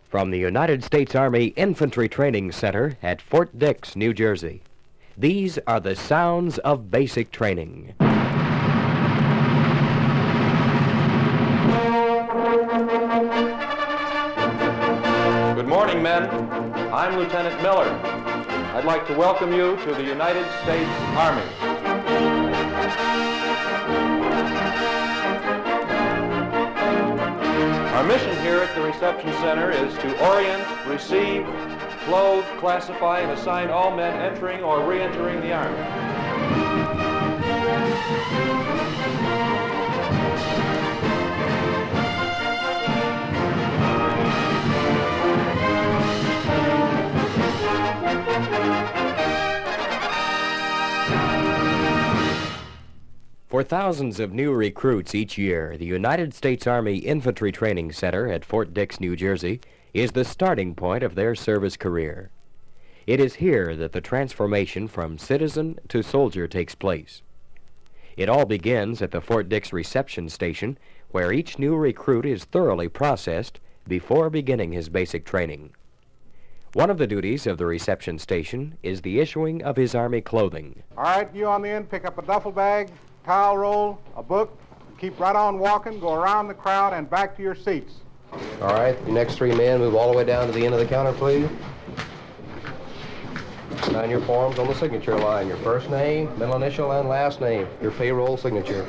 From the United States Army Infantry Training Center at Fort Dix, New Jersey. These are the sounds of basic training. Good morning, men. I'm Lieutenant Miller. I'd like to welcome you to the United States Army. Our mission here at the reception center is to orient, receive, clothe, classify, and assign all men entering or re-entering the Army. For thousands of new recruits each year, the United States Army Infantry Training Center at Fort Dix, New Jersey, is the starting point of their service career. It is here that the transformation from citizen to soldier takes place. It all begins at the Fort Dix reception station, where each new recruit is thoroughly processed before beginning his basic training. One of the duties of the reception station is the issuing of his Army clothing. All right, you on the end, pick up a duffel bag, towel roll, a book, keep right on walking, go around the crowd and back to your seats. All right, the next three men move all the way down to the end of the counter, please. Sign your forms on the signature line, your first name, middle initial, and last name, your payroll signature.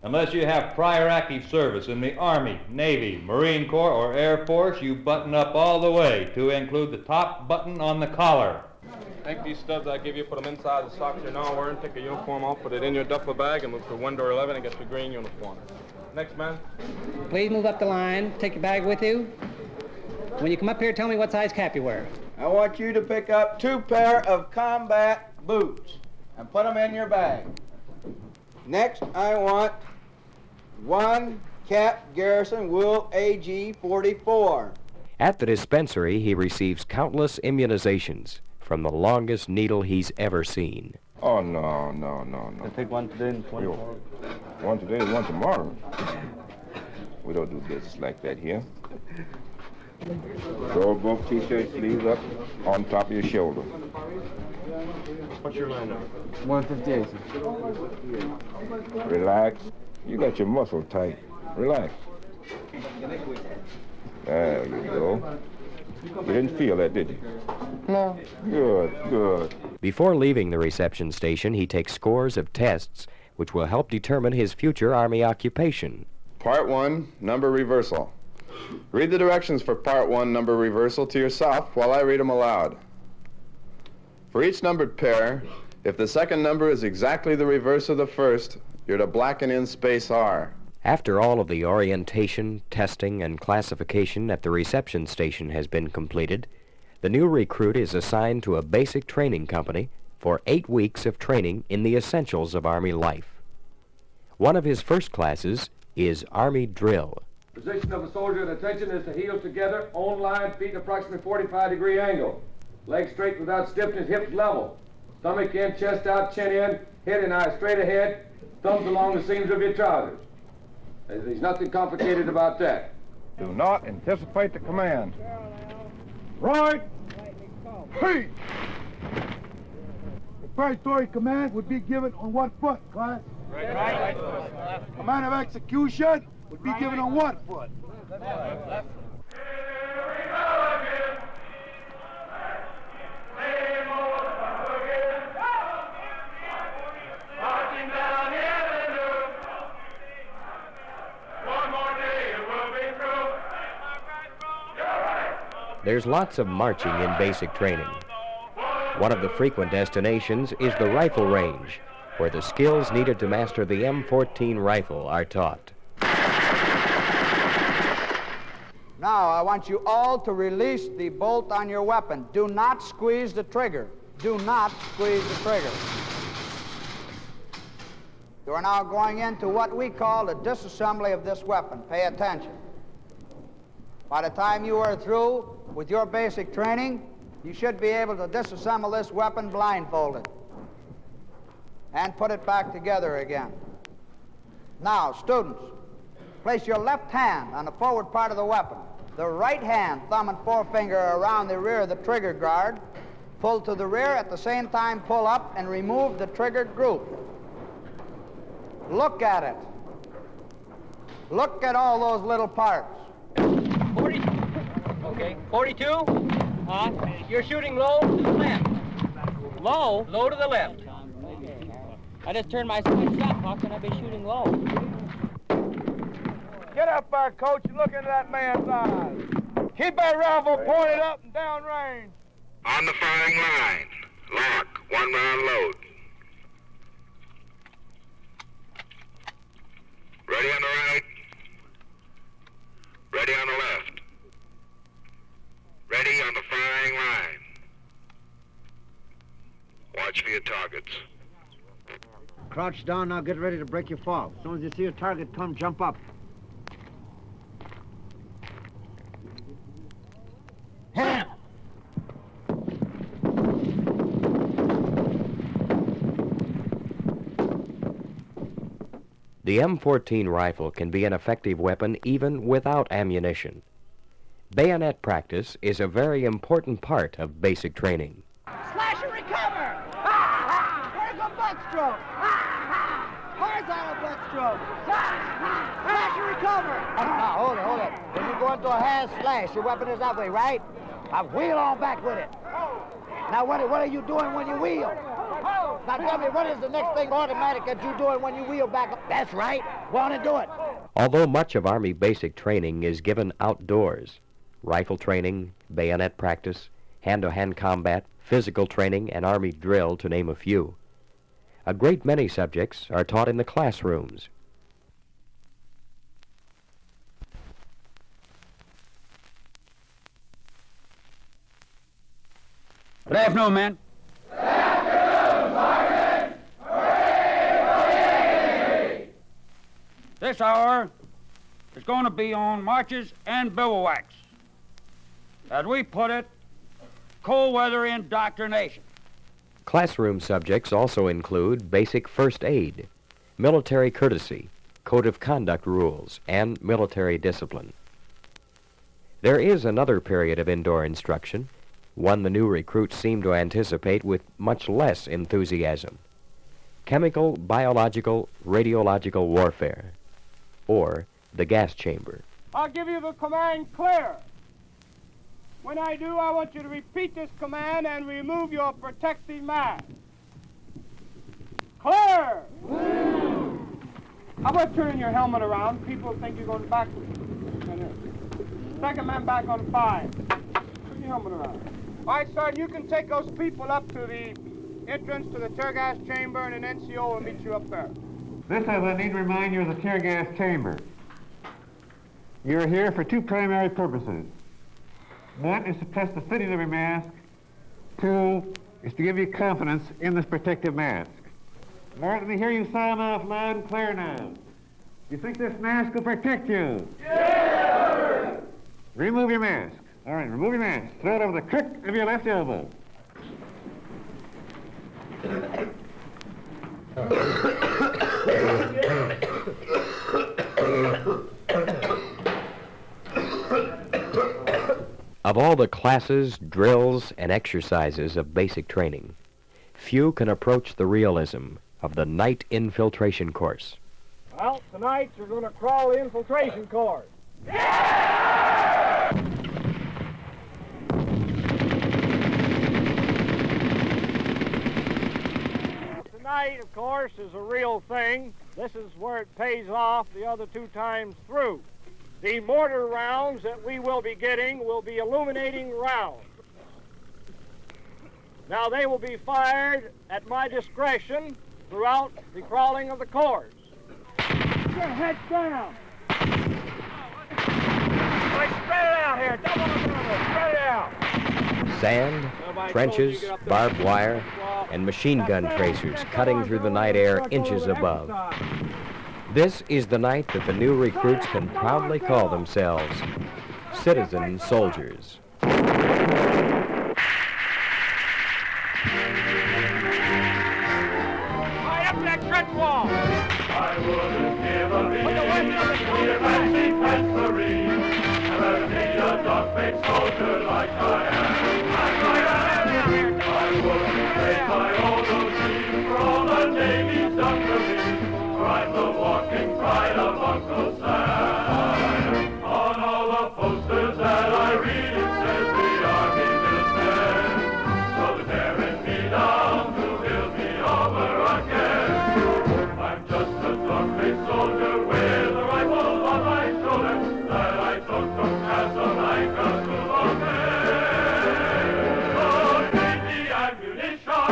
Unless you have prior active service in the Army, Navy, Marine Corps, or Air Force, you button up all the way to include the top button on the collar. Take these stubs I give you, put them inside the socks you're now wearing, take your uniform off, put it in your duffel bag, and move to window 11 and get your green uniform. Next, man. Please move up the line. Take your bag with you. When you come up here, tell me what size cap you wear. I want you to pick up 2 pair of combat boots and put them in your bag. Next, I want 1 Cap Garrison Wool AG 44. At the dispensary, he receives countless immunizations from the longest needle he's ever seen. Oh, no. I'll take one today and one tomorrow. One today and one tomorrow. We don't do business like that here. Throw both T-shirt sleeves up on top of your shoulder. What's your line number? 158. Relax. You got your muscle tight. Relax. There you go. You didn't feel that, did you? No. Good. Before leaving the reception station, he takes scores of tests which will help determine his future Army occupation. Part 1, number reversal. Read the directions for Part 1, number reversal to yourself while I read them aloud. For each numbered pair, if the second number is exactly the reverse of the first, you're to blacken in space R. After all of the orientation, testing, and classification at the reception station has been completed, the new recruit is assigned to a basic training company for 8 weeks of training in the essentials of Army life. One of his first classes is Army drill. Position of the soldier at attention is to heels together, own line, feet approximately 45-degree angle. Legs straight without stiffness, hips level. Stomach in, chest out, chin in, head and eyes straight ahead, thumbs along the seams of your trousers. There's nothing complicated about that. Do not anticipate the command. Right. Hey. The preparatory command would be given on what foot, class? Right. Command of execution would be given on what foot? Left. There's lots of marching in basic training. One of the frequent destinations is the rifle range, where the skills needed to master the M14 rifle are taught. Now, I want you all to release the bolt on your weapon. Do not squeeze the trigger. Do not squeeze the trigger. You are now going into what we call the disassembly of this weapon. Pay attention. By the time you are through with your basic training, you should be able to disassemble this weapon blindfolded and put it back together again. Now, students, place your left hand on the forward part of the weapon. the right hand, thumb and forefinger around the rear of the trigger guard. Pull to the rear, at the same time pull up and remove the triggered group. Look at it. Look at all those little parts. 40. Okay, 42. You're shooting low to the left. Low? Low to the left. I just turned my shot box and I've been shooting low. Get up there, Coach, and look into that man's eyes. Keep that rifle pointed up and down range. On the firing line. Lock. 1 round load. Ready on the right. Ready on the left. Ready on the firing line. Watch for your targets. Crouch down, now get ready to break your fall. As soon as you see a target come, jump up. Hit him! The M14 rifle can be an effective weapon even without ammunition. Bayonet practice is a very important part of basic training. Slash and recover! Vertical butt stroke! Horizontal butt stroke! Slash and recover! Now, hold it. When you go into a hand slash, your weapon is that way, right? Now wheel on back with it. Now what are you doing when you wheel? Now tell me, what is the next thing automatic that you're doing when you wheel back? That's right. Go on and do it. Although much of Army basic training is given outdoors, rifle training, bayonet practice, hand-to-hand combat, physical training, and Army drill, to name a few, a great many subjects are taught in the classrooms. Good afternoon, men. Good afternoon, Sergeant. Hooray! This hour is going to be on marches and bivouacs. As we put it, cold weather indoctrination. Classroom subjects also include basic first aid, military courtesy, code of conduct rules, and military discipline. There is another period of indoor instruction, one the new recruits seem to anticipate with much less enthusiasm: chemical, biological, radiological warfare, or the gas chamber. I'll give you the command clear. When I do, I want you to repeat this command and remove your protective mask. Clear! How about turning your helmet around? People think you're going backwards. Second man back on 5. Turn your helmet around. All right, Sergeant, you can take those people up to the entrance to the tear gas chamber, and an NCO will meet you up there. This is, I need to remind you, of the tear gas chamber. You're here for 2 primary purposes. 1 is to test the fitting of your mask. 2 is to give you confidence in this protective mask. All right, let me hear you sound off loud and clear now. You think this mask will protect you? Yes! Remove your mask. All right, remove your mask. Throw it over the crook of your left elbow. Of all the classes, drills, and exercises of basic training, few can approach the realism of the night infiltration course. Well, tonight you're going to crawl the infiltration course. Tonight, of course, is a real thing. This is where it pays off the other 2 times through. The mortar rounds that we will be getting will be illuminating rounds. Now, they will be fired at my discretion throughout the crawling of the course. Get your head down. Right, spread it out here. Double up another. Spread it out. Sand, trenches, barbed wire, and machine gun tracers cutting through the night air inches above. This is the night that the new recruits can proudly call themselves citizen soldiers. High up that trench wall. I wouldn't give a reason to be a fancy ever be a dog-faced soldier like I am. I wouldn't trade my old OG for all the Navy's done for me. For I'm the walking pride of Uncle Sam. On all the posters that I read, it says the Army businessmen. So they're tearing me down to build me over again. I'm just a dog-faced soldier with a rifle on my shoulder that I took from Casablanca to Bombay. Oh, need the ammunition,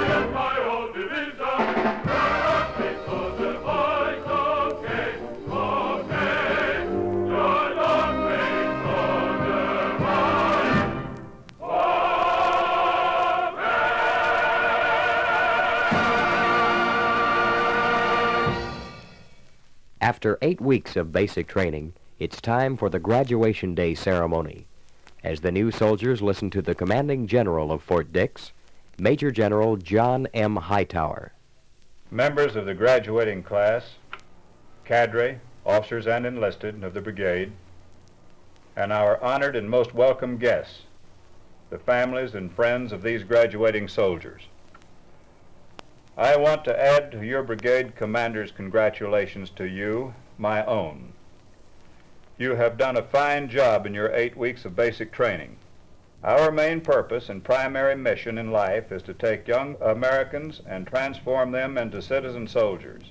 here's my old division. Dog-faced soldier boys, okay, okay. Your dog-faced soldier boys, After 8 weeks of basic training, it's time for the graduation day ceremony. As the new soldiers listen to the commanding general of Fort Dix, Major General John M. Hightower. Members of the graduating class, cadre, officers and enlisted of the brigade, and our honored and most welcome guests, the families and friends of these graduating soldiers. I want to add to your brigade commander's congratulations to you, my own. You have done a fine job in your 8 weeks of basic training. Our main purpose and primary mission in life is to take young Americans and transform them into citizen soldiers,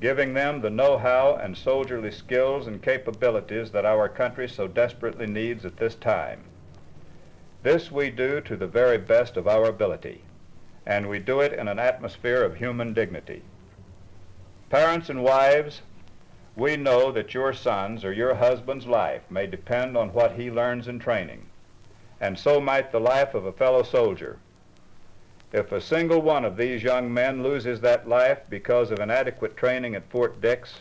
giving them the know-how and soldierly skills and capabilities that our country so desperately needs at this time. This we do to the very best of our ability, and we do it in an atmosphere of human dignity. Parents and wives, we know that your son's or your husband's life may depend on what he learns in training, and so might the life of a fellow soldier. If a single one of these young men loses that life because of inadequate training at Fort Dix,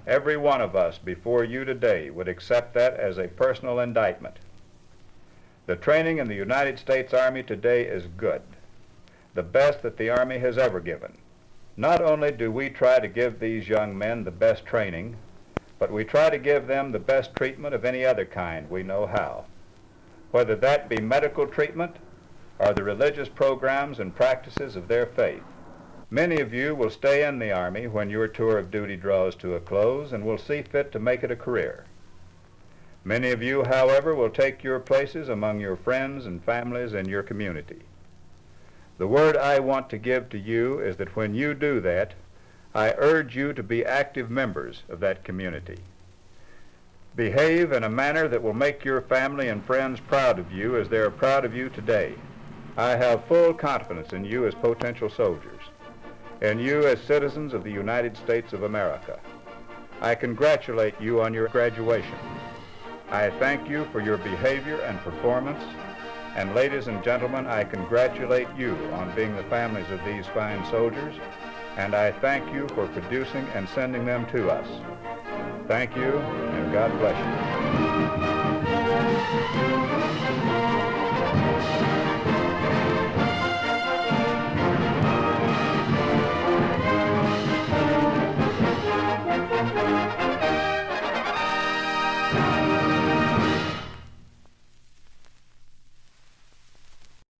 every one of us before you today would accept that as a personal indictment. The training in the United States Army today is good, the best that the Army has ever given. Not only do we try to give these young men the best training, but we try to give them the best treatment of any other kind we know how, whether that be medical treatment or the religious programs and practices of their faith. Many of you will stay in the Army when your tour of duty draws to a close and will see fit to make it a career. Many of you, however, will take your places among your friends and families in your community. The word I want to give to you is that when you do that, I urge you to be active members of that community. Behave in a manner that will make your family and friends proud of you as they are proud of you today. I have full confidence in you as potential soldiers, and you as citizens of the United States of America. I congratulate you on your graduation. I thank you for your behavior and performance. And ladies and gentlemen, I congratulate you on being the families of these fine soldiers, and I thank you for producing and sending them to us. Thank you, and God bless you.